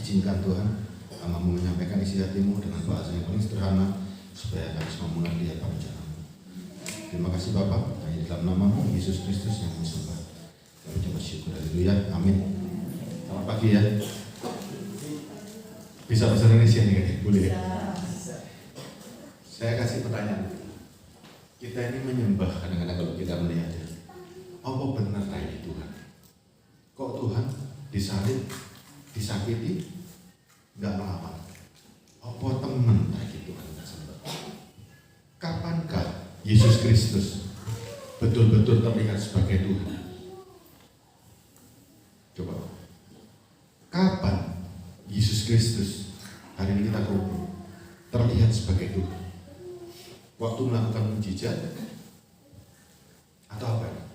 izinkan Tuhan Hamba menyampaikan isi hatimu dengan bahasa yang paling sederhana supaya kami semua mengerti apa rencana-Mu. Terima kasih Bapak, hanya dalam nama-Mu Yesus Kristus yang kami sembah. Kami ucap syukur, haleluya, amin. Selamat pagi ya. Bisa bahasa Indonesia nih, boleh ya? Saya kasih pertanyaan. Kita ini menyembah kadang-kadang kalau kita melihat ya. Apa benar ini Tuhan? Kok Tuhan disalib, disakiti, nggak melawan? Apa teman lagi Tuhan nggak sembah? Kapankah Yesus Kristus betul-betul terlihat sebagai Tuhan? Coba, kapan Yesus Kristus hari ini kita kumpul terlihat sebagai Tuhan? Waktu melakukan mujizat atau apa?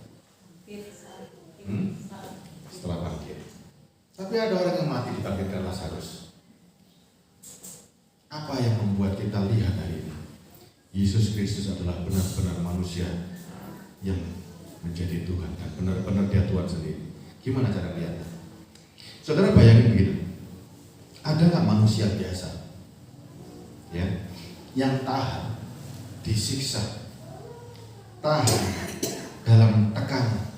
Setelah bangkit. Tapi ada orang yang mati dibangkitkan Lazarus. Apa yang membuat kita lihat hari ini Yesus Kristus adalah benar-benar manusia yang menjadi Tuhan dan benar-benar Dia Tuhan sendiri? Gimana cara melihatnya? Saudara bayangin begini, ada nggak manusia biasa ya yang tahan disiksa, tahan dalam tekanan,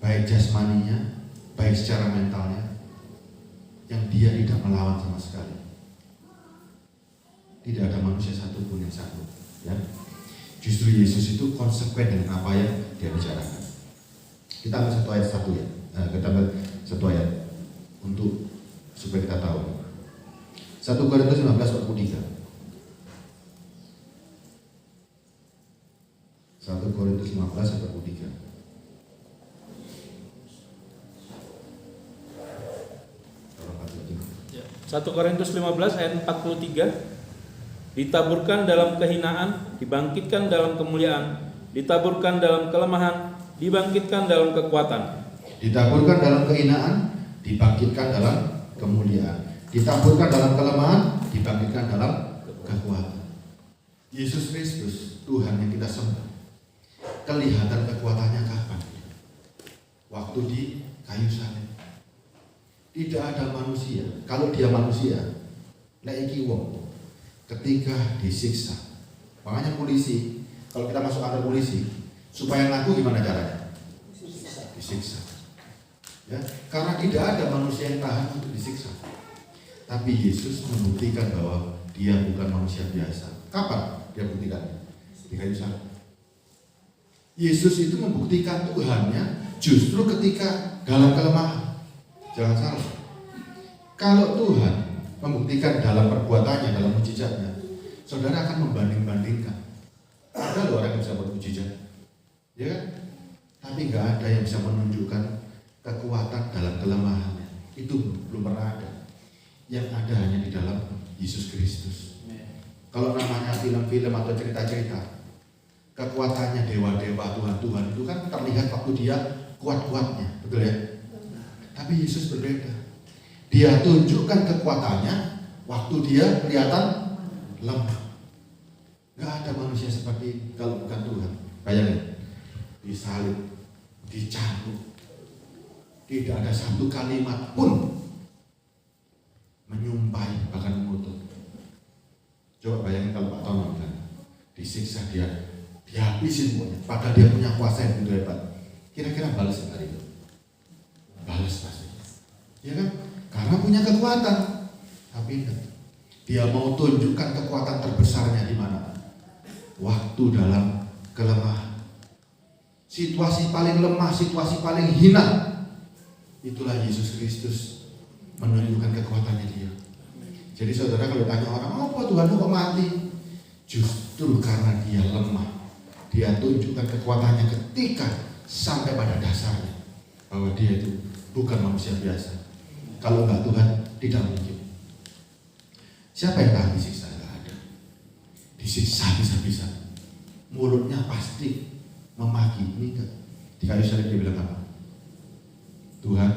baik jasmaninya, baik secara mentalnya, yang dia tidak melawan sama sekali? Tidak ada manusia satupun yang sanggup. Ya, justru Yesus itu konsekuen dengan apa yang Dia bicarakan. Kita ambil satu ayat ya. Kita ambil satu ayat untuk supaya kita tahu. 1 Korintus 15:43. 1 Korintus 15:43. Ya. 1 Korintus 15 ayat 43. Ditaburkan dalam kehinaan, dibangkitkan dalam kemuliaan, ditaburkan dalam kelemahan, dibangkitkan dalam kekuatan. Ditaburkan dalam kehinaan, dibangkitkan dalam kemuliaan, ditaburkan dalam kelemahan, dibangkitkan dalam kekuatan. Yesus Kristus, Tuhan yang kita sembah, kelihatan kekuatannya kapan? Waktu di kayu salib. Tidak ada manusia. Kalau Dia manusia, nek iki wong ketika disiksa. Makanya polisi, kalau kita masuk kantor polisi, supaya ngaku gimana caranya? Disiksa. Ya, karena tidak ada manusia yang tahan untuk disiksa. Tapi Yesus membuktikan bahwa Dia bukan manusia biasa. Kapan Dia buktikan? Di kayu salib. Yesus itu membuktikan Tuhannya justru ketika dalam kelemahan. Jangan salah. Kalau Tuhan membuktikan dalam perbuatannya, dalam mujizatnya, saudara akan membanding-bandingkan. Ada loh orang yang bisa bermujizat, ya kan? Tapi nggak ada yang bisa menunjukkan kekuatan dalam kelemahannya. Itu belum pernah ada. Yang ada hanya di dalam Yesus Kristus. Kalau namanya film-film atau cerita-cerita, kekuatannya dewa-dewa, Tuhan-Tuhan itu kan terlihat waktu Dia kuat-kuatnya, betul ya? Tapi Yesus berbeda. Dia tunjukkan kekuatannya waktu Dia kelihatan lemah. Gak ada manusia seperti kalau bukan Tuhan. Bayangin, disalib, dicambuk, tidak ada satu kalimat pun menyumpai, bahkan mengutuk. Coba bayangin kalau Pak Tono kan disiksa, dia dihabisin semuanya, padahal Dia punya kuasa yang begitu hebat. Kira-kira balas hari itu? Balas pasti, ya kan? Karena punya kekuatan. Tapi Dia mau tunjukkan kekuatan terbesarnya di mana? Waktu dalam kelemahan. Situasi paling lemah, situasi paling hina. Itulah Yesus Kristus menunjukkan kekuatannya Dia. Jadi saudara kalau tanya orang, apa Tuhan kok mati? Justru karena Dia lemah, Dia tunjukkan kekuatannya ketika sampai pada dasarnya bahwa Dia itu bukan manusia biasa. Kalau enggak Tuhan, tidak mungkin. Siapa yang tahan disiksa? Enggak ada. Disiksa bisa-bisa. Mulutnya pasti memaki. Ini enggak. Di kayu salib Dia bilang apa? Tuhan,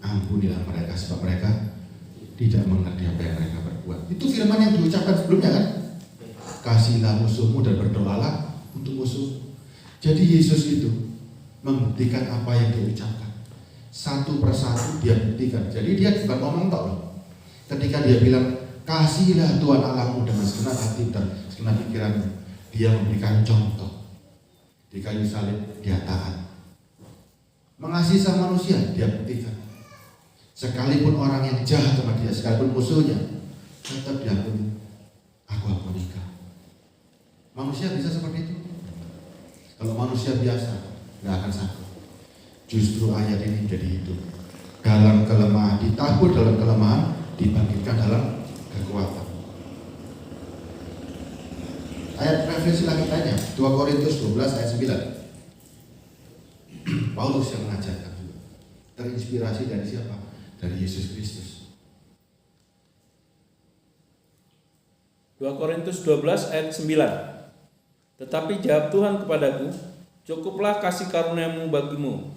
ampunilah mereka sebab mereka tidak mengerti apa yang mereka berbuat. Itu firman yang diucapkan sebelumnya kan? Kasihilah musuhmu dan berdoalah untuk musuh. Jadi Yesus itu membuktikan apa yang Dia ucapkan. Satu persatu Dia buktikan. Jadi Dia bukan ngomong tok loh. Ketika dia bilang, kasihilah Tuhan Allahmu dengan segenap hati dan segenap pikiranmu, dia memberikan contoh. Di kayu salib dia taat. Mengasihi sama manusia dia buktikan. Sekalipun orang yang jahat sama dia, sekalipun musuhnya, tetap dia akui, aku ampuni kau. Manusia bisa seperti itu? Kalau manusia biasa nggak akan sanggup. Justru ayat ini menjadi hidup. Dalam kelemahan ditabur, dalam kelemahan dibangkitkan dalam kekuatan. Ayat referensi lagi tanya 2 Korintus 12 ayat 9. Paulus yang mengajarkan juga. Terinspirasi dari siapa? Dari Yesus Kristus. 2 Korintus 12 ayat 9. Tetapi jawab Tuhan kepadaku, cukuplah kasih karuniamu bagimu.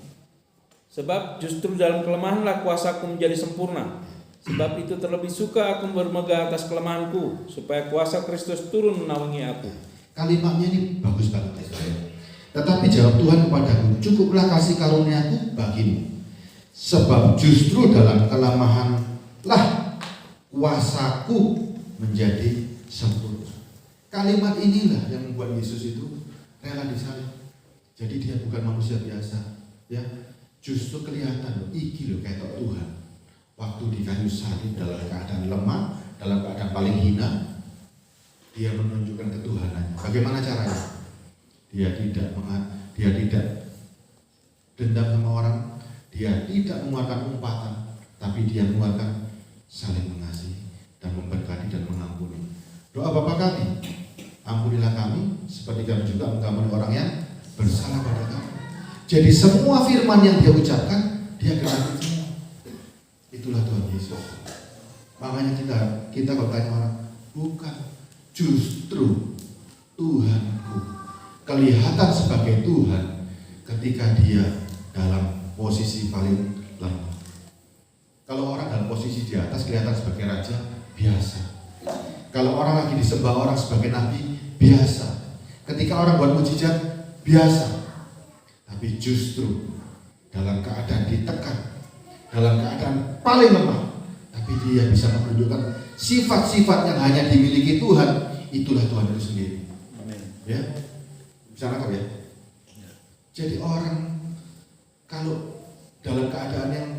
Sebab justru dalam kelemahanlah kuasaku menjadi sempurna. Sebab itu terlebih suka aku bermegah atas kelemahanku, supaya kuasa Kristus turun menaungi aku. Kalimatnya ini bagus banget ya saya. Tetapi jawab Tuhan kepadaku, cukuplah kasih karuniaku bagimu. Sebab justru dalam kelemahanlah kuasaku menjadi sempurna. Kalimat inilah yang membuat Yesus itu rela disalib. Jadi dia bukan manusia biasa, ya. Justru kelihatan loh, iki loh kayak Tuhan. Waktu di kayu salib dalam keadaan lemah, dalam keadaan paling hina, dia menunjukkan ketuhanannya. Bagaimana caranya? Dia tidak dendam sama orang, dia tidak mengeluarkan umpatan, tapi dia mengeluarkan saling mengasihi dan memberkati dan mengampuni. Doa Bapa kami, ampunilah kami seperti kami juga mengampuni orang yang bersalah pada kami. Jadi semua firman yang dia ucapkan, dia genapi semua. Itulah Tuhan Yesus. Makanya kita kalau tanya orang, bukan, justru Tuhanku kelihatan sebagai Tuhan ketika dia dalam posisi paling lemah. Kalau orang dalam posisi di atas kelihatan sebagai raja, biasa. Kalau orang lagi disembah orang sebagai nabi, biasa. Ketika orang buat mujizat, biasa. Tapi justru dalam keadaan ditekan, dalam keadaan paling lemah, tapi dia bisa menunjukkan sifat-sifat yang hanya dimiliki Tuhan. Itulah Tuhan itu sendiri. Amin. Ya, bisa nangkap ya. Jadi orang kalau dalam keadaan yang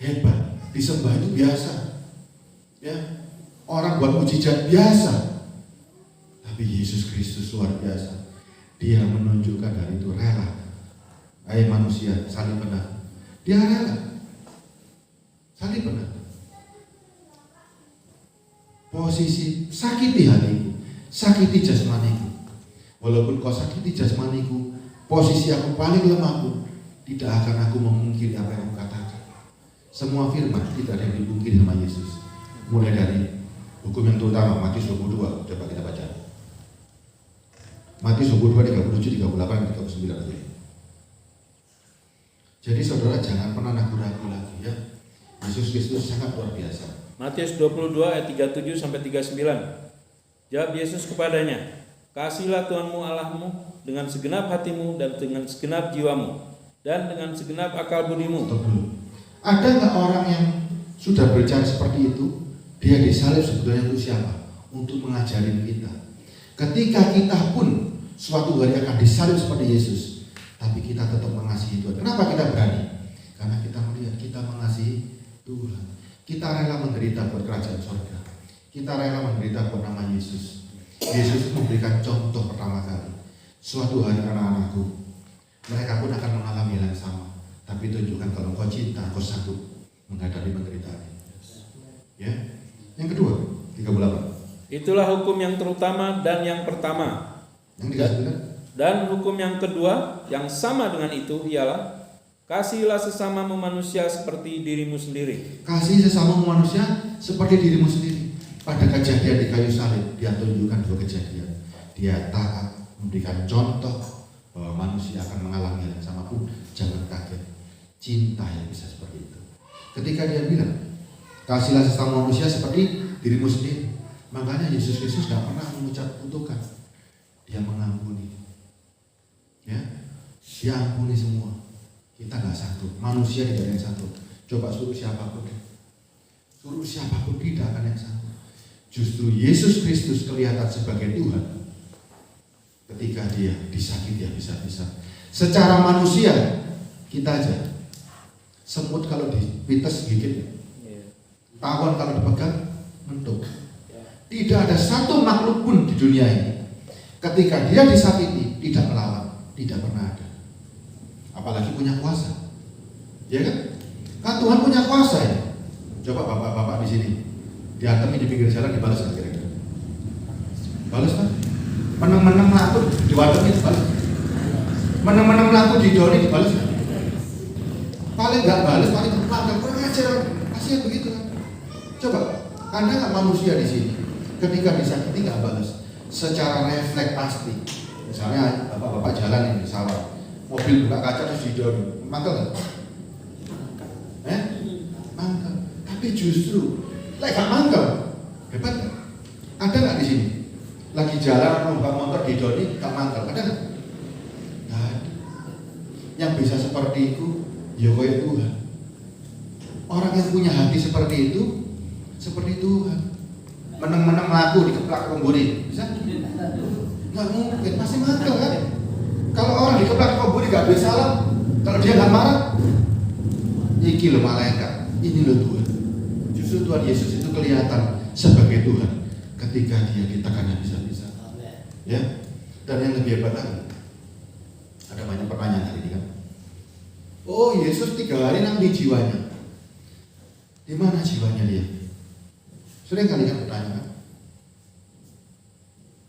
hebat disembah itu biasa, ya. Orang buat mujizat biasa, tapi Yesus Kristus luar biasa. Dia menunjukkan dari itu rela. Hai manusia, saling benar. Dia rela. Saling benar. Posisi sakiti hatiku, sakiti jasmaniku. Walaupun kau sakiti jasmaniku, posisi aku paling lemah pun, tidak akan aku memungkiri apa yang aku katakan. Semua firman tidak ada yang dipungkiri sama Yesus. Mulai dari hukum yang terutama, Matius 22, coba kita baca. Matius 22, 37, 38, 39. Jadi saudara jangan pernah ragu-ragu lagi ya. Yesus Kristus sangat luar biasa. Matius 22 ayat 37 sampai 39. Jawab Yesus kepadanya, kasihilah Tuhanmu Allahmu dengan segenap hatimu dan dengan segenap jiwamu dan dengan segenap akal budimu. Ada nggak orang yang sudah berbicara seperti itu? Dia disalib sebetulnya untuk siapa? Untuk mengajarin kita. Ketika kita pun suatu hari akan disalib seperti Yesus, tapi kita tetap mengasihi Tuhan. Kenapa kita berani? Karena kita melihat kita mengasihi Tuhan. Kita rela menderita buat kerajaan surga. Kita rela menderita buat nama Yesus. Yesus memberikan contoh pertama kali. Suatu hari anak-anakku, mereka pun akan mengalami hal yang sama. Tapi tunjukkan kalau kau cinta, kau sanggup menghadapi penderitaan. Ya. Yang kedua, 38. Itulah hukum yang terutama dan yang pertama. Yang 39. Dan hukum yang kedua yang sama dengan itu ialah kasihilah sesamamu manusia seperti dirimu sendiri. Kasih sesamamu manusia seperti dirimu sendiri. Pada kejadian di kayu salib, dia tunjukkan dua kejadian. Dia taat, memberikan contoh bahwa manusia akan mengalami hal yang sama pun jangan kaget. Cinta yang bisa seperti itu. Ketika dia bilang, kasihlah sesama manusia seperti dirimu sendiri. Makanya Yesus Kristus tidak pernah mengucap kutukan. Dia mengampuni. Ya, dia ampuni semua. Kita nggak satu, manusia tidak ada yang satu. Coba suruh siapapun, Suruh siapapun tidak akan yang sanggup. Justru Yesus Kristus kelihatan sebagai Tuhan ketika dia disakiti habis-habisan. Secara manusia, kita aja semut kalau dipites gigit, tawon kalau dipegang mentuk. Tidak ada satu makhluk pun di dunia ini ketika dia disakiti tidak melawan, tidak pernah ada. Apalagi punya kuasa, ya kan? Kan Tuhan punya kuasa ya. Coba bapak-bapak di sini diantem di pinggir jalan dibalas kan kira-kira? Balas kan? Menang-menang laku diwademin dibalas. Menang-menang laku didoni dibalas kan? Paling nggak balas, paling melanggar kurang ajar, kasihan begitu kan? Coba, ada nggak manusia di sini ketika disakiti nggak balas? Secara refleks pasti. Misalnya bapak-bapak jalan ini di sawah, mobil buka kaca terus didorong, mangkel nggak? Mangkel. Tapi justru, gak mangkel, hebat nggak? Ada nggak di sini? Lagi jalan numpak motor didorong, gak mangkel, ada nggak? Nggak ada. Yang bisa seperti itu, ya kayak Tuhan. Orang yang punya hati seperti itu, seperti Tuhan. Menang-menang laku dikeplak komburi, bisa? Nggak mungkin, pasti mangkel kan? Kalau orang dikeplak komburi gak boleh salam, kalau dia nggak marah, iki loh malaikat, ini loh Tuhan. Justru Tuhan Yesus itu kelihatan sebagai Tuhan ketika dia ditekan habis-habisan. Ya, dan yang lebih hebat lagi, ada banyak pertanyaan hari ini kan? Oh, Yesus 3 hari nanti jiwanya. Di mana jiwanya dia? Sering kali kan bertanya kan?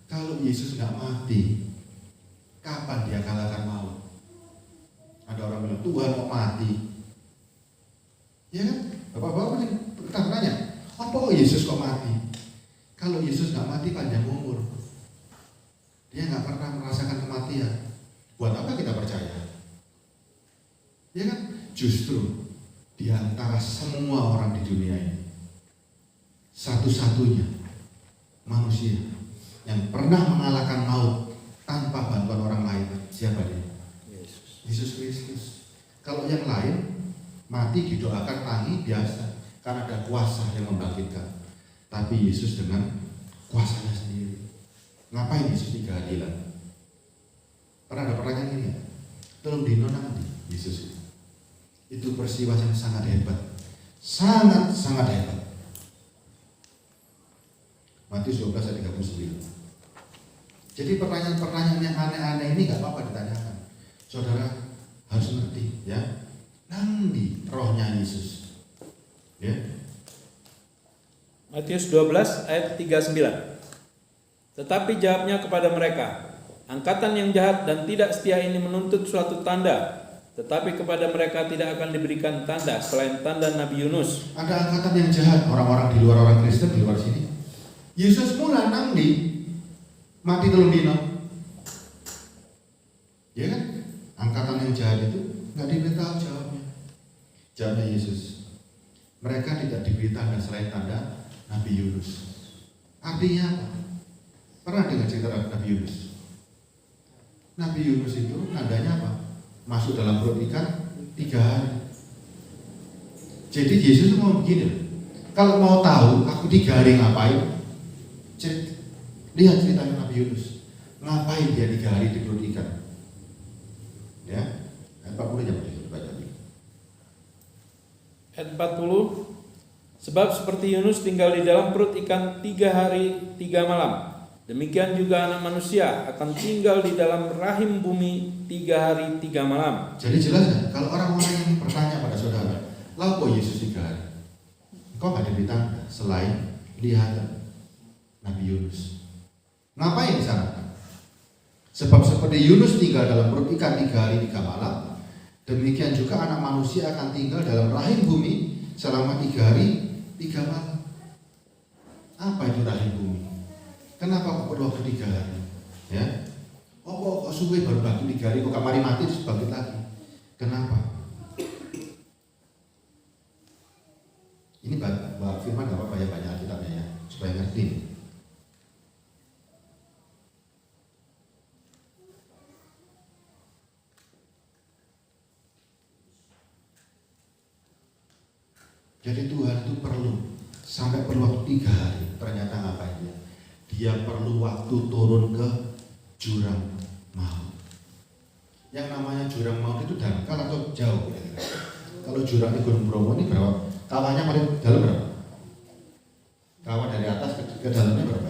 Kalau Yesus nggak mati, kapan dia kalahkan maut? Ada orang bilang Tuhan mau mati, ya kan? Bapak-bapak pernah bertanya, apa Yesus kok mati? Kalau Yesus nggak mati panjang umur, dia nggak pernah merasakan kematian. Buat apa kita percaya? Ya kan? Justru di antara semua orang di dunia ini, satu-satunya manusia yang pernah mengalahkan maut tanpa bantuan orang lain, siapa dia? Yesus Kristus. Kalau yang lain mati didoakan tangi biasa, karena ada kuasa yang membangkitkan. Tapi Yesus dengan kuasanya sendiri. Ngapain Yesus 3 hari hilang? Pernah ada pertanyaan ini ya? Tolong dinonang Yesus itu peristiwa yang sangat hebat, sangat hebat. Matius 12 ayat 39. Jadi pertanyaan-pertanyaan yang aneh-aneh ini gak apa-apa ditanyakan. Saudara harus ngerti ya, nanti rohnya Yesus ya. Matius 12 ayat 39. Tetapi jawabnya kepada mereka, angkatan yang jahat dan tidak setia ini menuntut suatu tanda, tetapi kepada mereka tidak akan diberikan tanda selain tanda Nabi Yunus. Ada angkatan yang jahat, orang-orang di luar, orang Kristen di luar sini. Yesus mulai nang di mati telung dino, ya kan? Angkatan yang jahat itu nggak diberitahu jawabnya. Jawabnya Yesus, mereka tidak diberi tanda selain tanda Nabi Yunus. Artinya apa? Pernah dengar cerita Nabi Yunus? Nabi Yunus itu tandanya apa? Masuk dalam perut ikan 3 hari. Jadi Yesus mau begini, kalau mau tahu aku 3 hari ngapain, lihat ceritanya Nabi Yunus. Ngapain dia 3 hari di perut ikan? Ya, ayat 40 jangan dibaca. Ayat 40. Sebab seperti Yunus tinggal di dalam perut ikan 3 hari 3 malam, demikian juga Anak Manusia akan tinggal di dalam rahim bumi 3 hari 3 malam. Jadi jelas kan? Kalau orang-orang yang bertanya pada saudara, lalu kok Yesus 3 hari? Kok nggak diberi tanda selain lihat Nabi Yunus? Ngapain di sana? Sebab seperti Yunus tinggal dalam perut ikan 3 hari 3 malam, demikian juga Anak Manusia akan tinggal dalam rahim bumi selama 3 hari 3 malam. Apa itu rahim bumi? Kenapa kok perlu waktu 3 hari? Ya? Oh kok suwe baru bagi 3 hari, kok kamari mati terus bangkit lagi? Kenapa? Ini Mbak Firman gak apa-apa ya, banyak alkitabnya ya, supaya ngerti. Jadi Tuhan itu perlu sampai perlu waktu 3 hari. Ternyata ngapain dia? Dia perlu waktu turun ke jurang maut. Yang namanya jurang maut itu dangkal atau jauh? Kalau jurang di Gunung Bromo ini berapa? Kawahnya paling dalam berapa? Kawah dari atas ke dalamnya berapa?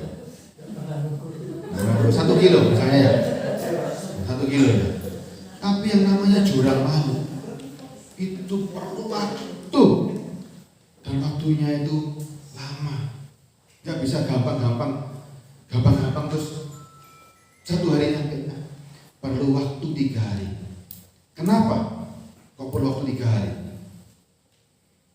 1 kilo misalnya ya. 1 kilo ya. Tapi yang namanya jurang maut itu perlu waktu, dan waktunya itu lama. Gak bisa gampang-gampang terus 1 hari nyampe. Perlu waktu 3 hari. Kenapa kok perlu waktu 3 hari?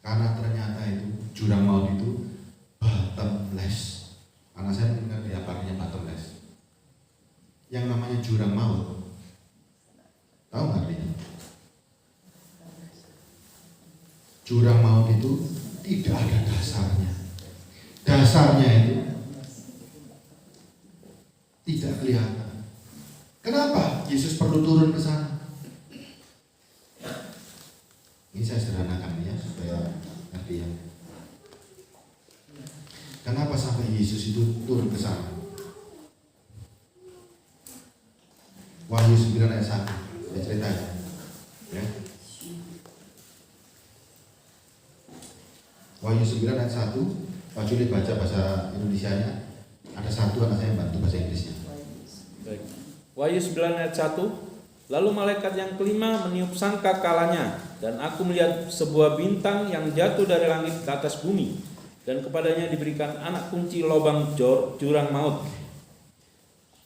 Karena ternyata itu jurang maut itu bottomless. Karena saya mendengar dia pakainya bottomless. Yang namanya jurang maut, tahu nggak artinya? Jurang maut itu tidak ada dasarnya. Dasarnya itu tidak kelihatan. Kenapa Yesus perlu turun ke sana? Ini saya sederhanakan ya supaya ngerti ya. Kenapa sampai Yesus itu turun ke sana? Wahyu 9 ayat 1, saya ceritanya ya. Wahyu 9 ayat 1, Pak Juli baca bahasa Indonesianya. Ada satu anak saya yang bantu bahasa Inggrisnya. Baik. Wahyu 9 ayat 1. Lalu malaikat yang kelima meniup sangkakalanya, dan aku melihat sebuah bintang yang jatuh dari langit ke atas bumi, dan kepadanya diberikan anak kunci lubang jurang maut.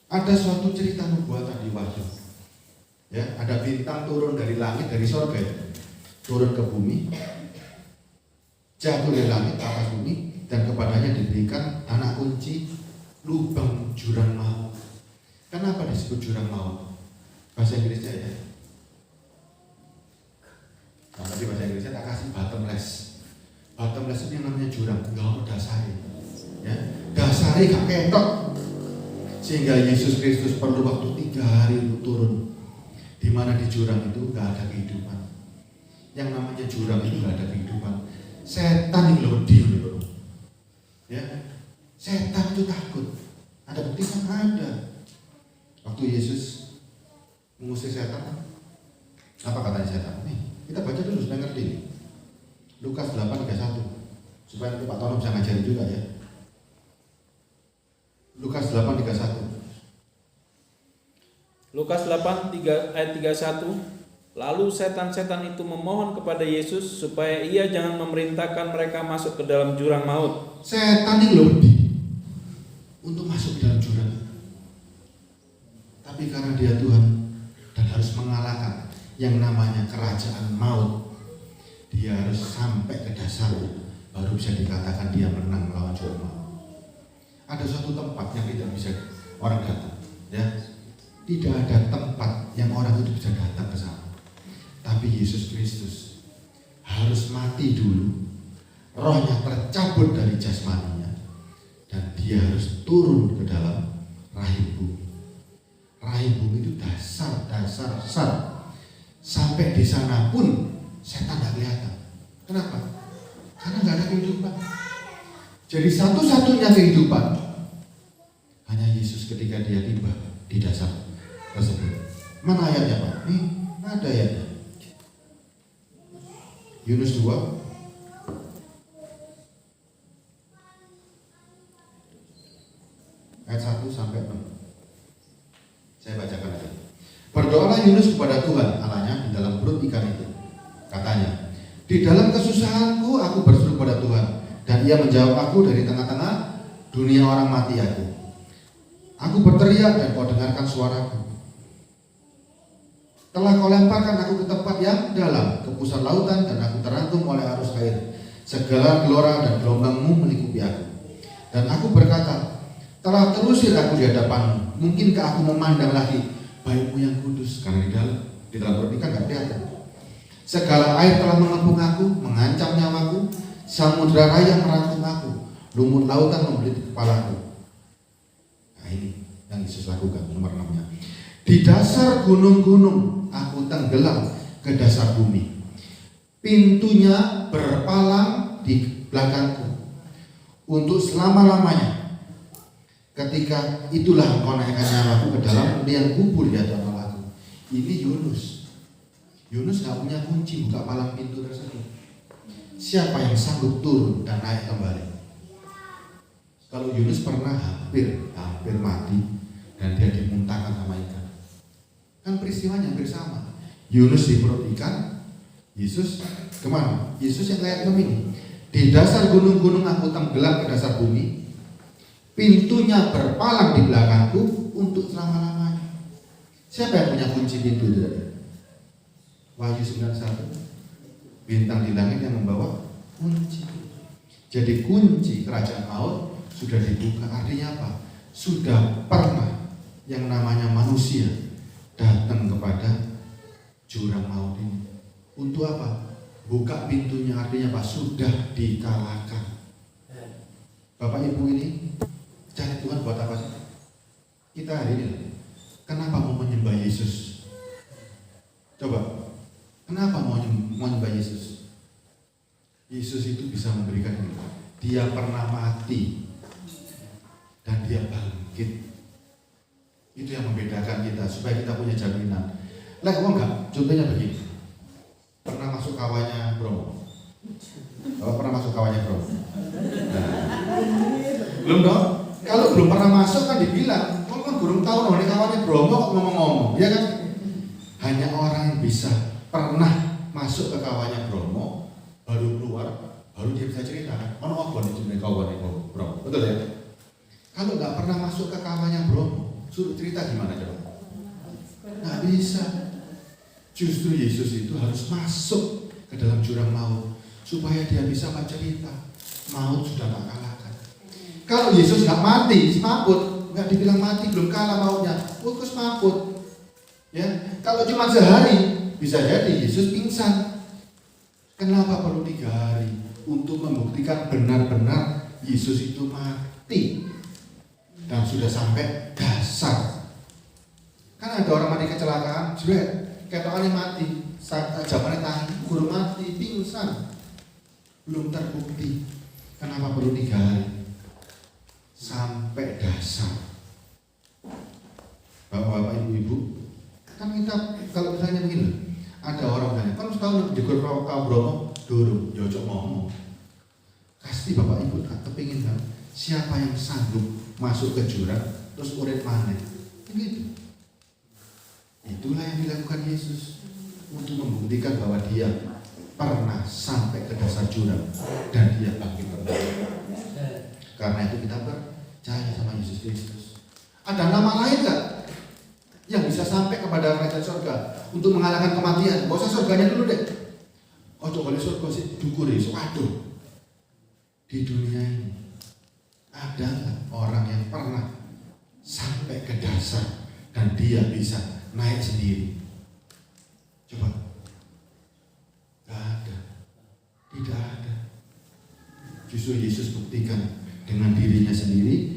Ada suatu cerita nubuatan di Wahyu. Ya, ada bintang turun dari langit, dari surga, turun ke bumi, jatuh dari langit ke atas bumi, dan kepadanya diberikan anak kunci lubang jurang maut. Kenapa disebut jurang maut? Bahasa Inggrisnya ya. Nah, tadi bahasa Inggrisnya tak kasih bottomless. Bottomless itu yang namanya jurang, nggak ada dasarnya. Ya, dasarnya gak ketok. Sehingga Yesus Kristus perlu waktu 3 hari untuk turun. Di mana di jurang itu gak ada kehidupan. Yang namanya jurang itu gak ada kehidupan. Setan itu lebih dulu. Ya, setan itu takut. Ada buktinya? Ada. Waktu Yesus mengusir setan, apa katanya setan? Nih, kita baca dulu supaya ngerti. Lukas 8:31, supaya nanti Pak Tono bisa ngajarin juga ya. Lukas 8:31. Lukas 8 ayat 31. Lalu setan-setan itu memohon kepada Yesus supaya ia jangan memerintahkan mereka masuk ke dalam jurang maut. Setan ini lebih untuk masuk ke dalam jurang. Tapi karena dia Tuhan dan harus mengalahkan yang namanya kerajaan maut, dia harus sampai ke dasar, baru bisa dikatakan dia menang melawan jurang maut. Ada suatu tempat yang tidak bisa orang datang, ya. Tidak ada tempat yang orang itu bisa datang ke sana. Tapi Yesus Kristus harus mati dulu, rohnya tercabut dari jasmaninya, dan dia harus turun ke dalam rahim bumi. Rahim bumi itu dasar. Sampai di sana pun setan tidak kelihatan. Kenapa? Karena nggak ada kehidupan. Jadi satu-satunya kehidupan hanya Yesus ketika dia tiba di dasar tersebut. Mana ayatnya Pak? Nih, ada ayatnya. Yunus 2 ayat 1 sampai 6. Saya bacakan aja. Berdoalah Yunus kepada Tuhan Allahnya di dalam perut ikan itu. Katanya, di dalam kesusahanku aku berseru pada Tuhan, dan ia menjawab aku dari tengah-tengah dunia orang mati aku. Aku berteriak dan kau dengarkan suaraku. Telah kau lemparkan aku ke tempat yang dalam, ke pusat lautan, dan aku terangkum oleh arus air. Segala gelora dan gelombangmu melingkupi aku. Dan aku berkata, telah terusir aku di hadapanmu. Mungkinkah aku memandang lagi baikmu yang kudus? Karena di dalam perut ikan gak kelihatan. Segala air telah mengepung aku, mengancam nyawaku. Samudra raya merangkum aku, lumut lautan membelit kepalaku. Nah ini yang Yesus lakukan, nomor 6-nya. Di dasar gunung-gunung aku tenggelam ke dasar bumi. Pintunya berpalang di belakangku. untuk selama-lamanya. Ketika itulah engkau naikkan nyawaku ke dalam liang kubur ya Tuhan Allahku. Ini Yunus. Yunus gak punya kunci buka palang pintu tersebut. Siapa yang sanggup turun dan naik kembali? Kalau Yunus pernah hampir mati dan dia dimuntahkan sama ikan. Kan peristiwanya hampir sama. Yunus di perut ikan, Yesus kemana? Yesus yang kayak begini. Di dasar gunung-gunung aku tenggelam ke dasar bumi. Pintunya berpalang di belakangku untuk selama-lamanya. Siapa yang punya kunci pintu itu tadi? Wahyu 91. Bintang di langit yang membawa kunci. Jadi kunci kerajaan maut sudah dibuka. Artinya apa? Sudah pernah yang namanya manusia datang kepada jurang maut ini. Untuk apa? Buka pintunya, artinya apa? Sudah dikalahkan. Bapak Ibu ini cari Tuhan buat apa sih? Kita hari ini kenapa mau menyembah Yesus? Coba, kenapa mau menyembah Yesus? Yesus itu bisa memberikan ini. Dia pernah mati dan dia bangkit. Itu yang membedakan kita, supaya kita punya jaminan. Enggak, contohnya begini. Pernah masuk kawannya Bromo? Kalau pernah masuk kawannya Bromo? Nah, belum dong? Kalau belum pernah masuk kan dibilang, kok kan belum tahu nih kawannya Bromo kok ngomong-ngomong, ya kan? Hanya orang yang bisa pernah masuk ke kawannya Bromo, baru keluar, baru dia bisa cerita kan? Mana apa nih cerita kawannya Bromo? Betul ya? Kalau nggak pernah masuk ke kawannya Bromo, suruh cerita gimana coba? Nggak bisa. Justru Yesus itu harus masuk ke dalam jurang maut supaya dia bisa bercerita. Maut sudah tak kalahkan. Kalau Yesus nggak mati, semaput, nggak dibilang mati, belum kalah mautnya, terus semaput. Ya, kalau cuma sehari, bisa jadi Yesus pingsan. Kenapa perlu 3 hari? Untuk membuktikan benar-benar Yesus itu mati dan sudah sampai dasar. Kan ada orang mati kecelakaan, jret, ketokannya mati, jawabannya tangi, belum mati, pingsan, belum terbukti. Kenapa perlu 3 hari? Sampai dasar. Bapak-bapak, ibu-ibu, kan kita kalau misalnya begini, ada orang tanya, kan setahun di Gor Bromo, durung, jojok ngomong. Pasti bapak ibu tak kepingin kan, siapa yang sanggup masuk ke jurang, terus urip maneh, begitu. Itulah yang dilakukan Yesus untuk membuktikan bahwa dia pernah sampai ke dasar jurang dan dia bangkit kembali. Karena itu kita percaya sama Yesus Kristus. Ada nama lain nggak yang bisa sampai kepada kerajaan surga untuk mengalahkan kematian? Gak usah surganya dulu deh. Oh coba di surga sih, dukur Yesus. Waduh, di dunia ini ada nggak orang yang pernah sampai ke dasar dan dia bisa naik sendiri? Coba. Gak ada. Tidak ada. Justru Yesus buktikan dengan dirinya sendiri.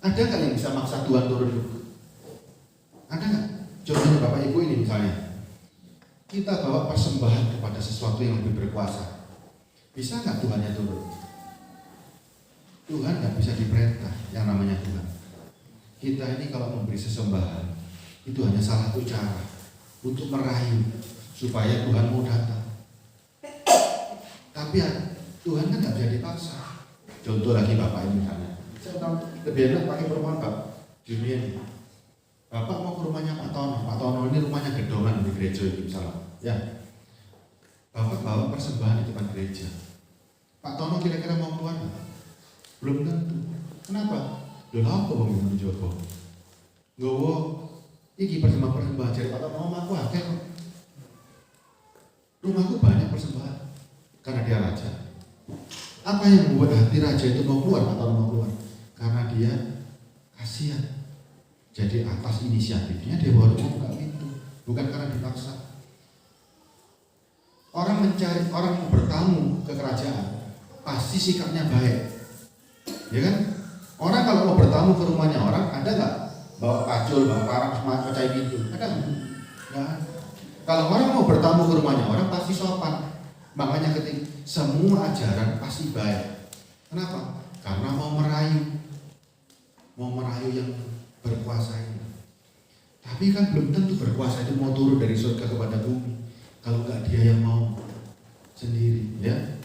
Ada gak yang bisa maksa Tuhan turun? Ada gak? Contohnya Bapak Ibu ini misalnya, kita bawa persembahan kepada sesuatu yang lebih berkuasa, bisa gak Tuhannya turun? Tuhan gak bisa diperintah yang namanya Tuhan. Kita ini kalau memberi sesembahan, itu hanya salah satu cara untuk merayu supaya Tuhan mau datang. Tapi Tuhan kan gak bisa dipaksa. Contoh lagi Bapak ini misalnya, saya tahu lebih enak pakai perumahan Pak di dunia ini. Bapak mau ke rumahnya Pak Tono. Pak Tono ini rumahnya gedongan di gereja itu misalnya. Ya, Bapak bawa persembahan di depan gereja. Pak Tono kira-kira mau keluar nggak? Belum tentu. Kenapa? Loh apa bang yang mencoba? Gowo, iki persembahan jadi Pak Tono mau aku akeh. Rumahku banyak persembahan karena dia raja. Apa yang membuat hati raja itu mau keluar atau mau keluar? Karena dia kasihan. Jadi atas inisiatifnya dia baru mau buka pintu, bukan karena dipaksa. Orang mau bertamu ke kerajaan, pasti sikapnya baik, ya kan? Orang kalau mau bertamu ke rumahnya orang, ada nggak bawa pacul, bawa parang, pecah pintu? Ada nggak? Nggak. Kalau orang mau bertamu ke rumahnya orang, pasti sopan. Makanya ketika semua ajaran pasti baik. Kenapa? karena mau merayu yang berkuasa ini. Tapi kan belum tentu berkuasa itu mau turun dari surga kepada bumi kalau nggak dia yang mau sendiri, ya.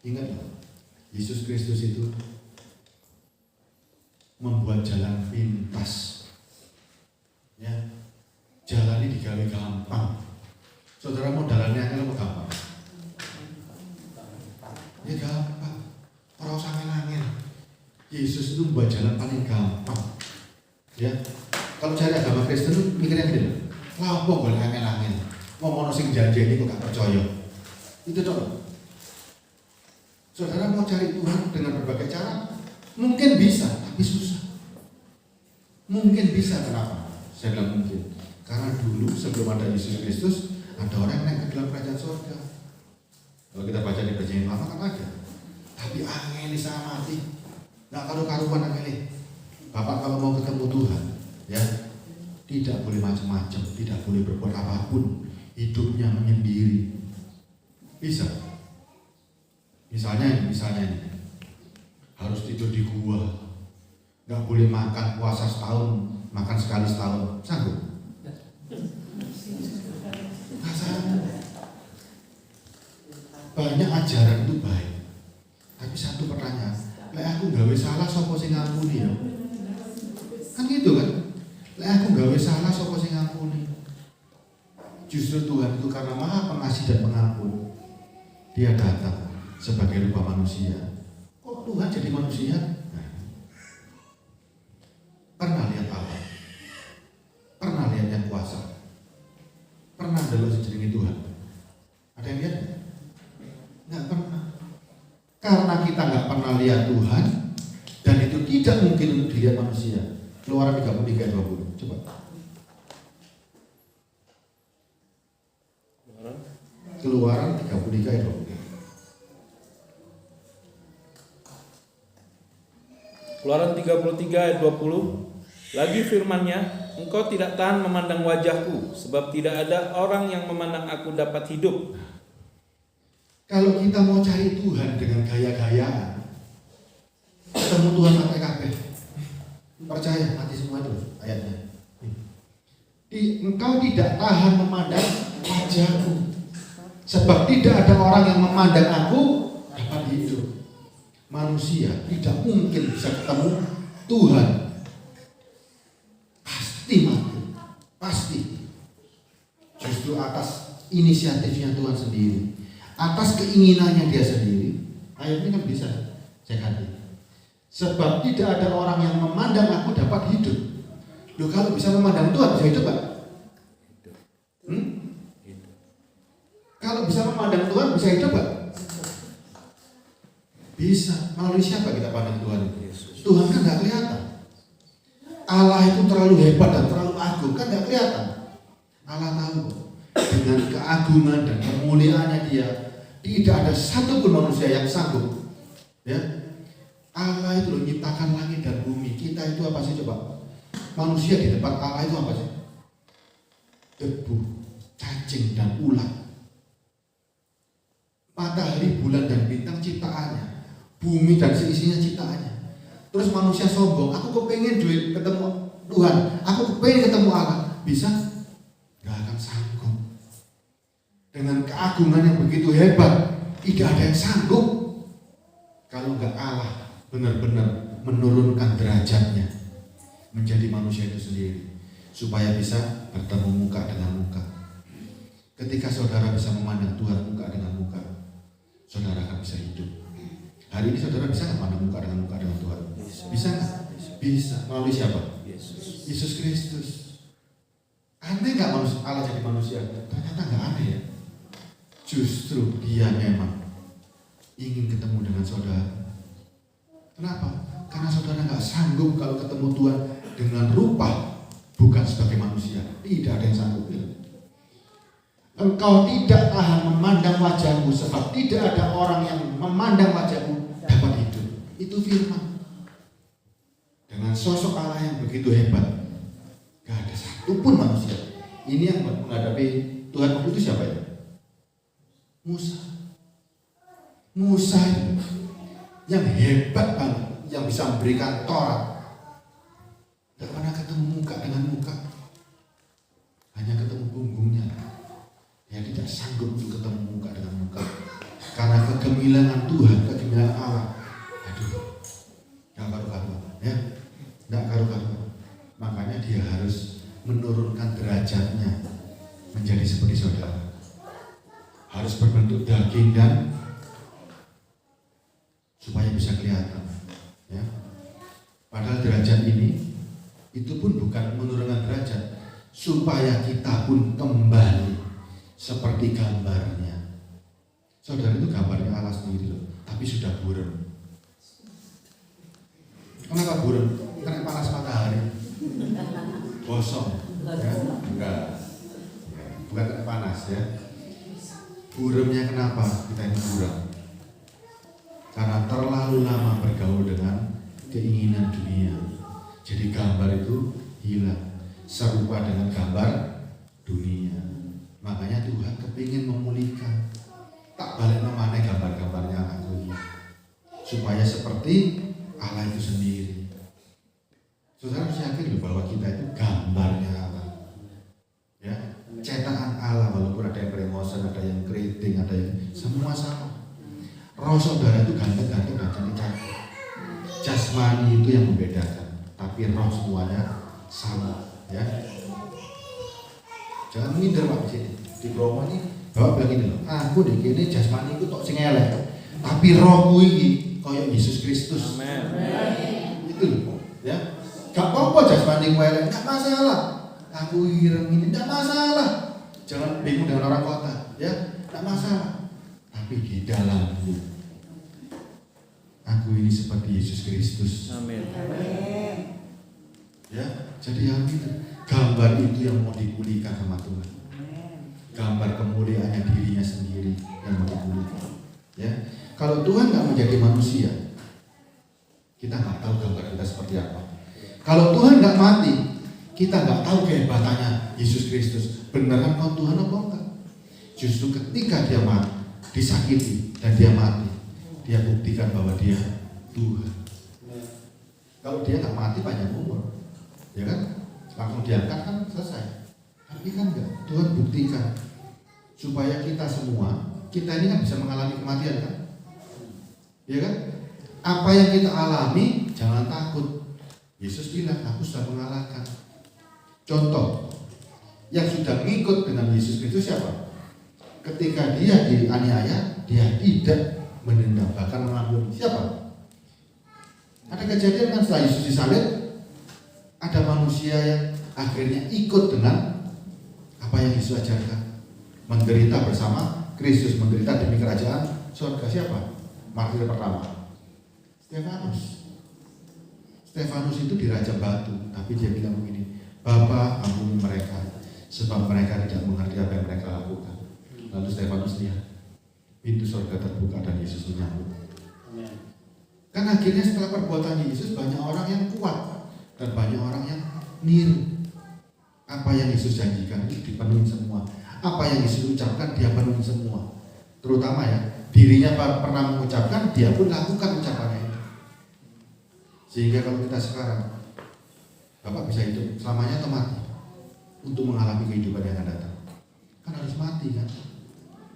Ingatlah, Yesus Kristus itu membuat jalan pintas, ya. Jalan ini digawe gampang. Saudara mau jalannya angel apa gampang? Ya gampang. Ora usah angel-angel. Yesus itu membuat jalan paling gampang. Ya. Kalau cari agama Kristen itu mikirnya gini, lah apa boleh angel-angel. Mau ono sing janjeni kok gak percaya. Itu coba. Saudara mau cari Tuhan dengan berbagai cara, mungkin bisa, tapi susah. Mungkin bisa, kenapa? Saya bilang mungkin. Karena dulu sebelum ada Yesus Kristus, ada orang yang naik ke dalam kerajaan surga. Kalau kita baca di perjanjian lama kan ada. Tapi angel sangat mati. Nggak karu-karuan angel. Bapak kalau mau ketemu Tuhan, ya tidak boleh macam-macam, tidak boleh berbuat apapun, hidupnya menyendiri. Bisa. Misalnya ini, harus tidur di gua, nggak boleh makan puasa setahun, makan sekali setahun, sanggup? Nggak sanggup. Banyak ajaran itu baik, tapi satu pertanyaan, lek aku gawe salah sapa sing ngampuni ya? Kan gitu kan? Lek aku gawe salah sapa sing ngampuni? Justru Tuhan itu karena Maha Pengasih dan Pengampun, Dia datang sebagai rupa manusia. Kok Tuhan jadi manusia? Nah, pernah lihat Allah? Pernah lihat yang kuasa? Pernah delok sejenenge Tuhan? Ada yang lihat? Nggak pernah. Karena kita nggak pernah lihat Tuhan, dan itu tidak mungkin untuk dilihat manusia. Keluaran 33 ayat 20. Coba. Keluaran 33 ayat 20. Keluaran 33 ayat 20. Lagi firman-Nya, engkau tidak tahan memandang wajahku, sebab tidak ada orang yang memandang aku dapat hidup. Kalau kita mau cari Tuhan dengan gaya-gayaan, ketemu Tuhan pakai kabeh. Percaya, mati semua itu ayatnya. Engkau tidak tahan memandang wajahku, sebab tidak ada orang yang memandang aku dapat hidup. Manusia tidak mungkin bisa ketemu Tuhan. Pasti mati. Pasti. Justru atas inisiatifnya Tuhan sendiri, atas keinginannya Dia sendiri. Ayat ini kan bisa saya ganti. Sebab tidak ada orang yang memandang aku dapat hidup. Loh, kalau bisa memandang Tuhan bisa hidup, Pak? Kalau bisa memandang Tuhan bisa hidup, Pak? Bisa. Melalui siapa kita pandang Tuhan? Tuhan kan nggak kelihatan. Allah itu terlalu hebat dan terlalu agung, kan nggak kelihatan. Allah tahu dengan keagungan dan kemuliaannya Dia, tidak ada satupun manusia yang sanggup. Ya, Allah itu loh nyiptakan langit dan bumi. Kita itu apa sih coba? Manusia di depan Allah itu apa sih? Debu, cacing dan ulat. Matahari, bulan dan bintang ciptaannya, bumi dan seisinya ciptaannya. Terus manusia sombong, aku kepengen ketemu Tuhan, aku kepengen ketemu Allah. Bisa? Gak akan sanggup. Dengan keagungan yang begitu hebat, tidak ada yang sanggup kalau gak Allah benar-benar menurunkan derajatnya menjadi manusia itu sendiri, supaya bisa bertemu muka dengan muka. Ketika saudara bisa memandang Tuhan muka dengan muka, saudara akan bisa hidup. Hari ini saudara bisa nggak memandang muka dengan Tuhan? Bisa nggak? Bisa. Melalui siapa? Yesus Kristus. Aneh nggak Allah jadi manusia? Ternyata nggak aneh ya. Justru Dia memang ingin ketemu dengan saudara. Kenapa? Karena saudara nggak sanggup kalau ketemu Tuhan dengan rupa bukan sebagai manusia. Tidak ada yang sanggup. Engkau tidak tahan memandang wajahku, sebab tidak ada orang yang memandang wajahku dapat hidup. Itu firman. Dengan sosok Allah yang begitu hebat, gak ada satupun manusia. Ini yang menghadapi Tuhan waktu itu siapa ya? Musa yang hebat banget, yang bisa memberikan Taurat. Tidak pernah ketemu muka dengan muka, hanya ketemu punggungnya. Dia tidak sanggup untuk ketemu muka dengan muka karena kegemilangan Tuhan, kegemilangan Allah. Aduh, nggak karu-karuan, ya, nggak karu-karuan. Makanya dia harus menurunkan derajatnya menjadi seperti saudara. Harus berbentuk daging dan supaya bisa kelihatan, ya. Padahal derajat ini itu pun bukan menurunkan derajat, supaya kita pun kembali seperti gambarnya. Saudara, itu gambarnya Allah sendiri loh, tapi sudah buram. Kenapa buram? Karena panas matahari, gosong, ya? Enggak, bukan karena panas, ya. Buramnya kenapa kita ini buram? Karena terlalu lama bergaul dengan keinginan dunia. Jadi gambar itu hilang, serupa dengan gambar dunia. Makanya Tuhan kepingin memulihkan. Tak balik namanya gambar-gambarnya anakku ini, supaya seperti Allah itu sendiri. Saudara harus yakin loh bahwa kita itu gambarnya Allah, ya, cetakan Allah. Walaupun ada yang kremosen, ada yang keriting, ada yang semua sama. Roh saudara itu ganteng-ganteng dan cantik-cantik. Jasmani itu yang membedakan, tapi roh semuanya sama, ya. Jangan minder Pak di sini. Di Bromo ini Bapak bilang gini loh, aku di sini jasmani itu tok sing elek, tapi rohku iki kaya Yesus Kristus. Amin. Itu loh, ya. Gak apa-apa jasmani ku elek, enggak masalah. Aku ireng ini enggak masalah. Jangan bingung dengan orang kota, ya. Enggak masalah. Tapi di dalamku aku ini seperti Yesus Kristus. Amin. Ya, jadi yang itu gambar itu yang mau dipulihkan sama Tuhan. Gambar kemuliaannya dirinya sendiri yang mau dipulihkan. Ya, kalau Tuhan nggak menjadi manusia, kita nggak tahu gambar kita seperti apa. Kalau Tuhan nggak mati, kita nggak tahu kehebatannya Yesus Kristus. Beneran kau Tuhan apa enggak? Justru ketika dia mati, disakiti dan dia mati, dia buktikan bahwa dia Tuhan. Kalau dia nggak mati panjang umur, ya kan? Langsung diangkat kan selesai. Tapi kan enggak, Tuhan buktikan supaya kita semua, kita ini kan bisa mengalami kematian kan? Ya kan? Apa yang kita alami jangan takut. Yesus bilang, aku sudah mengalahkan. Contoh, yang sudah ngikut dengan Yesus Kristus siapa? Ketika dia dianiaya, dia tidak menendang, bahkan mengambil. Siapa? Ada kejadian kan setelah Yesus disalib, ada manusia yang akhirnya ikut dengan apa yang Yesus ajarkan, menderita bersama Kristus, menderita demi kerajaan surga. Siapa? Martir pertama, Stefanus. Stefanus itu dirajam batu, tapi dia bilang begini, Bapa, ampuni mereka, sebab mereka tidak mengerti apa yang mereka lakukan. Lalu Stefanus lihat pintu surga terbuka dan Yesus menyambut. Kan akhirnya setelah perbuatan Yesus banyak orang yang kuat dan banyak orang yang niru. Apa yang Yesus janjikan itu dipenuhi semua. Apa yang Yesus ucapkan dia penuhi semua. Terutama ya, dirinya pernah mengucapkan, dia pun lakukan ucapannya itu. Sehingga kalau kita sekarang, Bapak bisa hidup selamanya atau mati untuk mengalami kehidupan yang akan datang. Kan harus mati kan.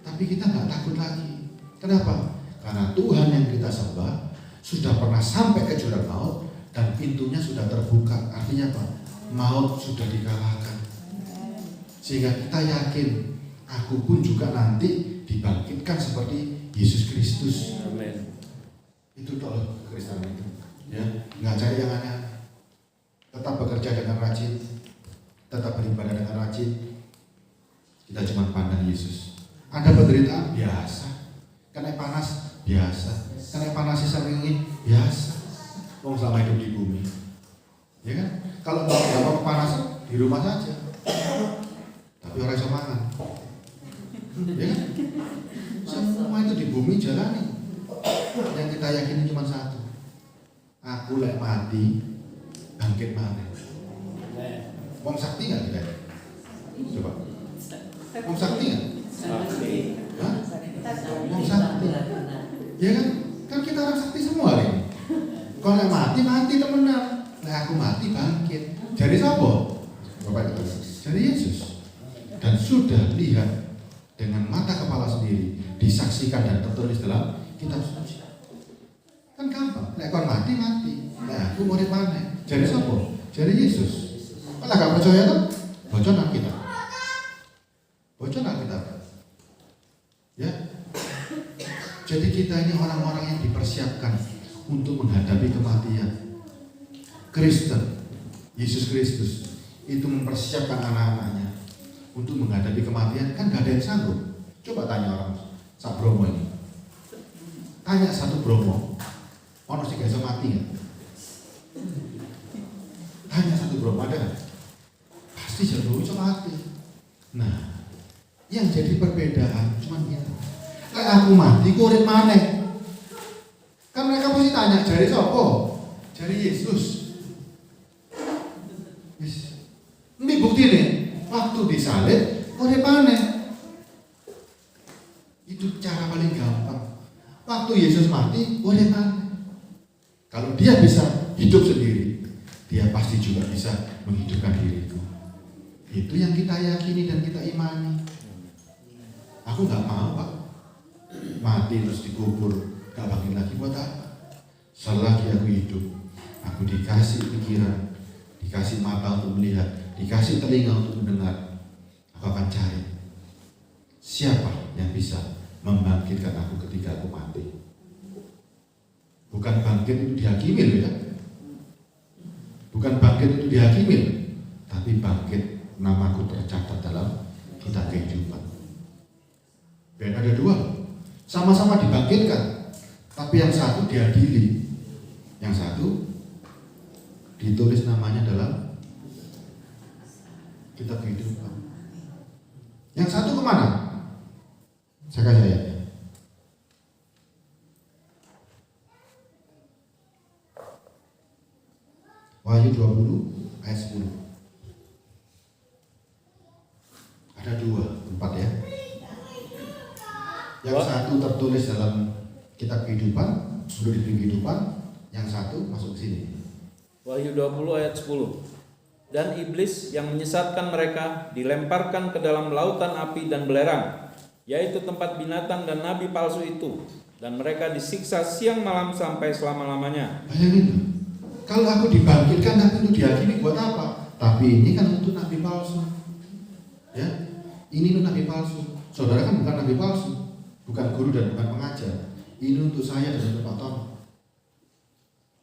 Tapi kita nggak takut lagi. Kenapa? Karena Tuhan yang kita sembah sudah pernah sampai ke jurang maut dan pintunya sudah terbuka. Artinya apa? Maut sudah dikalahkan. Sehingga kita yakin, aku pun juga nanti dibangkitkan seperti Yesus Kristus. Amin. Itu loh Kristen itu. Ya, nggak cari yang aneh. Tetap bekerja dengan rajin, tetap beribadah dengan rajin. Kita cuma pandang Yesus. Ada penderitaan biasa, kena panas biasa, kena panas sering biasa. Mau selama hidup di bumi, ya kan? Kalau nggak mau kepanasan di rumah saja, tapi orang iso mangan, ya kan? Semua itu di bumi jalani. Yang kita yakini cuma satu, aku lek mati bangkit maneh. Wong sakti nggak kita? Coba, wong sakti nggak? Sakti. Hah? Wong sakti, ya kan? Kan kita orang sakti semua Kalau nek mati temenan. Nek aku mati bangkit. Jadi siapa? Bapak Ibu. Jadi Yesus. Dan sudah lihat dengan mata kepala sendiri, disaksikan dan tertulis dalam kitab suci. Kan gampang. Nek kon mati. Nah, aku murid mana? Jadi siapa? Jadi Yesus. Kalau nggak percaya tuh, bocor Alkitab. Ya. Jadi kita ini orang-orang yang dipersiapkan untuk menghadapi kematian. Kristen, Yesus Kristus itu mempersiapkan anak-anaknya untuk menghadapi kematian. Kan gak ada yang sanggup. Coba tanya orang sak Bromo ini. Tanya satu Bromo, ono sing iso mati ya? Tanya satu Bromo, ada kan? Pasti jauh iso mati. Nah, yang jadi perbedaan cuma gitu. Kayak aku mati, ku urip maneh. Kan mereka mesti tanya, jari sapa? Jari Yesus. Yes. Ini bukti nih, waktu disalib, urip maneh. Itu cara paling gampang. Waktu Yesus mati, urip maneh. Kalau dia bisa hidup sendiri, dia pasti juga bisa menghidupkan diriku. Itu yang kita yakini dan kita imani. Aku nggak mau, Pak, mati terus dikubur, gak bangkit lagi buat apa? Selagi aku hidup, aku dikasih pikiran, dikasih mata untuk melihat, dikasih telinga untuk mendengar. Aku akan cari siapa yang bisa membangkitkan aku ketika aku mati. Bukan bangkit itu dihakimi loh ya. Bukan bangkit itu dihakimi, tapi bangkit namaku tercatat dalam kitab kehidupan. Dan ada dua, sama-sama dibangkitkan, tapi yang satu diadili, yang satu ditulis namanya dalam kitab kehidupan. Yang satu kemana? Saya kasih ayatnya. Wahyu 20 ayat 10. Ada dua, 4 ya. Yang satu tertulis dalam kitab kehidupan, sudah diberi kehidupan. Yang satu masuk ke sini. Wahyu 20 ayat 10. Dan iblis yang menyesatkan mereka dilemparkan ke dalam lautan api dan belerang, yaitu tempat binatang dan nabi palsu itu, dan mereka disiksa siang malam sampai selama-lamanya. Bayangin, kalau aku dibangkitkan nanti untuk dihakimi buat apa? Tapi ini kan untuk nabi palsu. Ya, ini untuk nabi palsu. Saudara kan bukan nabi palsu, bukan guru dan bukan pengajar. Ini untuk saya dan untuk Pak Tom.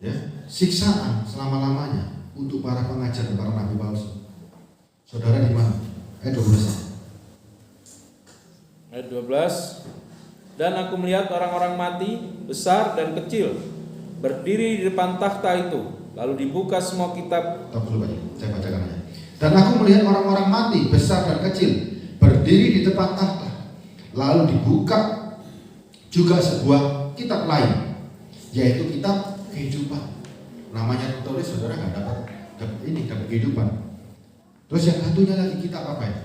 Ya, siksaan selama-lamanya untuk para pengajar dan para nabi palsu. Saudara di mana? Ayat 12. Ayat 12. Dan aku melihat orang-orang mati, besar dan kecil, berdiri di depan takhta itu. Lalu dibuka semua kitab. Tak perlu banyak, saya bacakan aja. Dan aku melihat orang-orang mati, besar dan kecil, berdiri di depan takhta. Lalu dibuka juga sebuah kitab lain, yaitu kitab kehidupan. Namanya tertulis, saudara nggak dapat kehidupan. Terus yang satunya lagi kitab apa ya?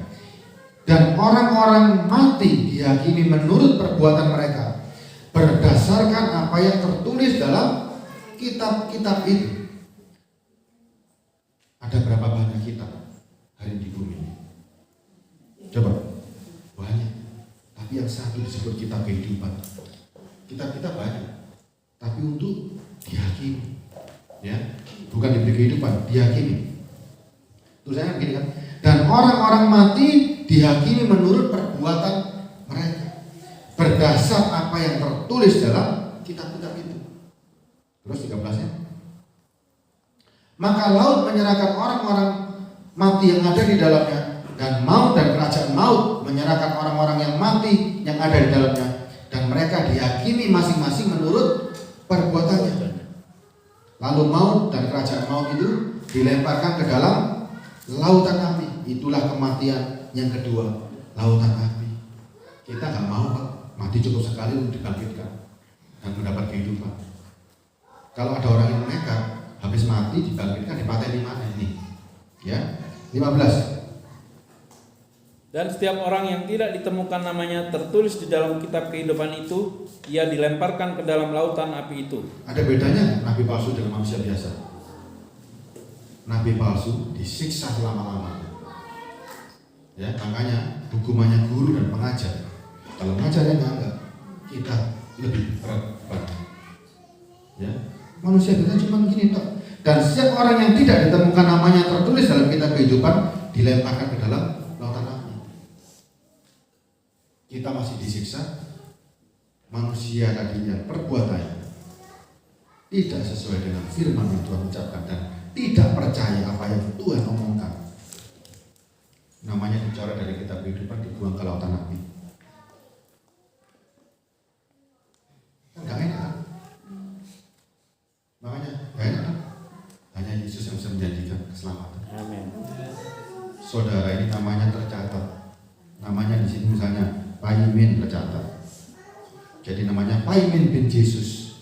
Dan orang-orang mati dihakimi menurut perbuatan mereka, berdasarkan apa yang tertulis dalam kitab-kitab itu. Ada berapa banyak kitab hari di bumi ini? Coba, banyak. Tapi yang satu disebut kitab kehidupan. Kitab-kitab banyak, tapi untuk dihakimi, ya, bukan diberi kehidupan, dihakimi. Tulisannya begini kan? Dan orang-orang mati dihakimi menurut perbuatan mereka, berdasar apa yang tertulis dalam kitab-kitab itu. Terus 13-nya. Maka laut menyerahkan orang-orang mati yang ada di dalamnya, dan maut dan kerajaan maut menyerahkan orang-orang yang mati yang ada di dalamnya, dan mereka dihakimi masing-masing menurut perbuatannya. Lalu maut dan kerajaan maut itu dilemparkan ke dalam lautan api. Itulah kematian yang kedua, lautan api. Kita nggak mau, Pak, mati cukup sekali untuk dibangkitkan dan mendapat kehidupan. Kalau ada orang yang nekat, habis mati dibangkitkan, dipateni di mana ini? Ya, 15. Dan setiap orang yang tidak ditemukan namanya tertulis di dalam kitab kehidupan itu, ia dilemparkan ke dalam lautan api itu. Ada bedanya nabi palsu dengan manusia biasa? Nabi palsu disiksa selama-lamanya. Ya, makanya hukumannya guru dan pengajar. Kalau pengajarnya enggak, kita lebih berat. Ya, manusia biasa cuma gini tok. Dan setiap orang yang tidak ditemukan namanya tertulis dalam kitab kehidupan dilemparkan ke dalam lautan api. Kita masih disiksa. Manusia tadinya perbuatannya tidak sesuai dengan firman yang Tuhan ucapkan dan tidak percaya apa yang Tuhan omongkan. Namanya dicoret dari kitab kehidupan, dibuang ke lautan api. Enggak enak. Makanya enggak enak. Hanya Yesus yang bisa menjanjikan keselamatan. Amin. Saudara, ini namanya tercatat. Namanya di sini misalnya Paimin tercatat. Jadi namanya Paimin bin Yesus,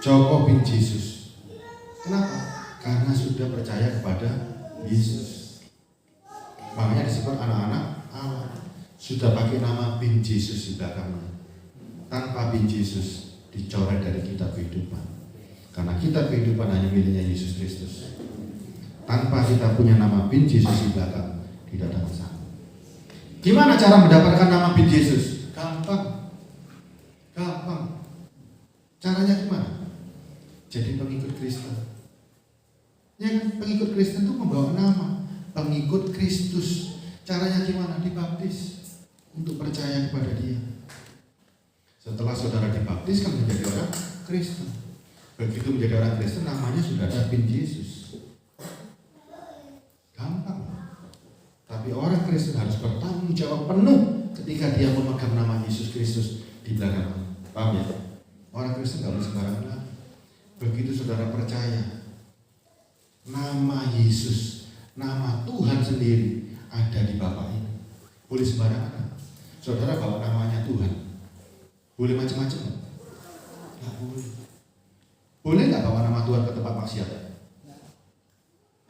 Joko bin Yesus. Kenapa? Karena sudah percaya kepada Yesus. Makanya disebut anak-anak Allah. Sudah pakai nama bin Yesus di belakangnya. Tanpa bin Yesus dicoret dari kitab kehidupan. Karena kitab kehidupan hanya miliknya Yesus Kristus. Tanpa kita punya nama bin Yesus di belakang, tidak ada masalah. Gimana cara mendapatkan nama bin Yesus? Gampang. Caranya gimana? Jadi pengikut Kristen. Ya kan, pengikut Kristen itu membawa nama pengikut Kristus. Caranya gimana? Dibaptis untuk percaya kepada Dia. Setelah saudara dibaptis kan menjadi orang Kristen. Begitu menjadi orang Kristen, namanya sudah ada bin Yesus. Gampang. Tapi orang Kristen harus bertanggung jawab penuh ketika dia memegang nama Yesus Kristus di belakang. Paham ya? Orang Kristen gak boleh sembarangan lagi. Begitu saudara percaya nama Yesus, nama Tuhan sendiri ada di Bapa ini, boleh sembarangan. Saudara bawa namanya Tuhan, boleh macam-macam? Gak boleh. Boleh gak bawa nama Tuhan ke tempat maksiat?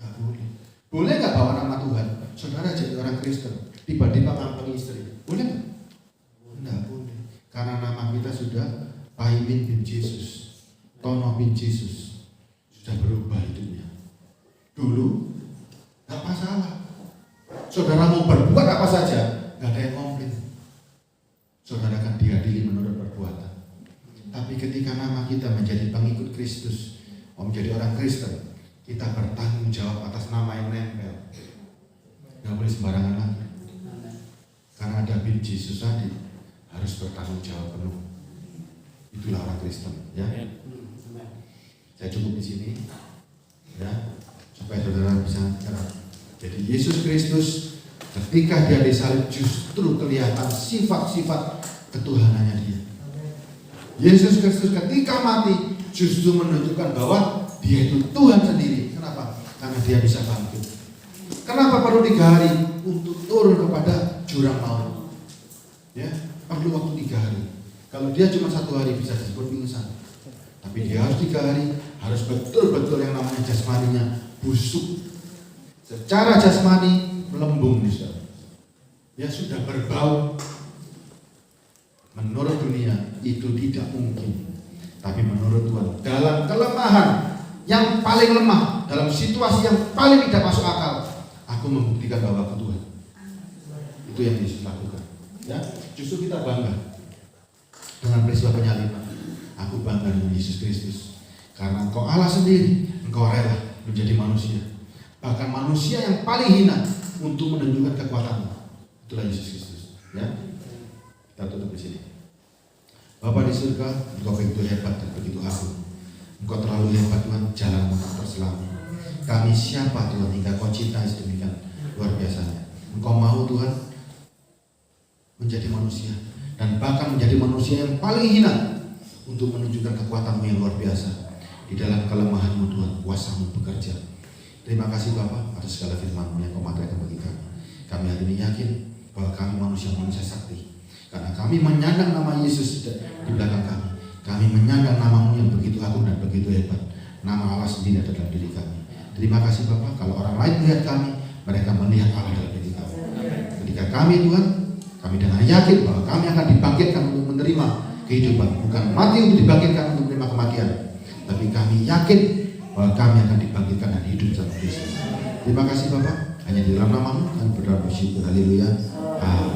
Gak boleh. Boleh gak bawa nama Tuhan? Saudara jadi orang Kristen, tiba-tiba ngampung istri, boleh gak? Enggak boleh. Karena nama kita sudah Paimin bin Yesus, Tono bin Yesus, sudah berubah hidupnya. Dulu gak masalah. Saudara mau berbuat apa saja, gak ada yang komplain. Saudara akan diadili menurut perbuatan. Tapi ketika nama kita menjadi pengikut Kristus, menjadi orang Kristen, kita bertanggung jawab atas nama yang nempel. Gak boleh sembarangan lagi. Karena ada bin Yesus tadi, harus bertanggung jawab penuh. Itulah orang Kristen, ya. Saya cukup di sini, ya, supaya saudara bisa cerah. Jadi Yesus Kristus ketika Dia disalib justru kelihatan sifat-sifat ketuhanannya Dia. Yesus Kristus ketika mati justru menunjukkan bahwa Dia itu Tuhan sendiri. Kenapa? Karena Dia bisa bangkit. Kenapa perlu 3 hari untuk turun kepada jurang maut? Ya, perlu waktu 3 hari. Kalau Dia cuma 1 hari bisa disebut pingsan. Tapi Dia harus 3 hari, harus betul-betul yang namanya jasmaninya busuk. Secara jasmani melembung, ya sudah berbau. Menurut dunia itu tidak mungkin. Tapi menurut Tuhan, dalam kelemahan yang paling lemah, dalam situasi yang paling tidak masuk akal, aku membuktikan bahwa aku Tuhan. Itu yang Yesus lakukan. Ya, justru kita bangga dengan peristiwa penyaliban. Aku bangga dengan Yesus Kristus karena Engkau Allah sendiri, Engkau rela menjadi manusia, bahkan manusia yang paling hina untuk menunjukkan kekuatanmu. Itulah Yesus Kristus. Ya, kita tutup di sini. Bapa di surga, Engkau begitu hebat dan begitu agung. Engkau terlalu hebat Tuhan, jalanmu tak terselami. Kami siapa Tuhan hingga Kau cintai sedemikian luar biasanya. Engkau mau Tuhan menjadi manusia dan bahkan menjadi manusia yang paling hina untuk menunjukkan kekuatan-Mu yang luar biasa. Di dalam kelemahan-Mu Tuhan, kuasa-Mu bekerja. Terima kasih Bapa atas segala firman-Mu yang Kau materi bagi kami. Kami hari ini yakin bahwa kami manusia-manusia sakti, karena kami menyandang nama Yesus di belakang kami. Kami menyandang nama-Mu yang begitu agung dan begitu hebat. Nama Allah sendiri ada dalam diri kami. Terima kasih Bapa, kalau orang lain melihat kami, mereka melihat Allah dalam diri kami. ketika kami Tuhan, kami dengan yakin bahwa kami akan dibangkitkan untuk menerima kehidupan, bukan mati untuk dibangkitkan untuk menerima kematian, tapi kami yakin bahwa kami akan dibangkitkan dan hidup bersama Kristus. Terima kasih Bapak, hanya di dalam nama-Mu kami berdoa bersyukur. Haleluya. Amin.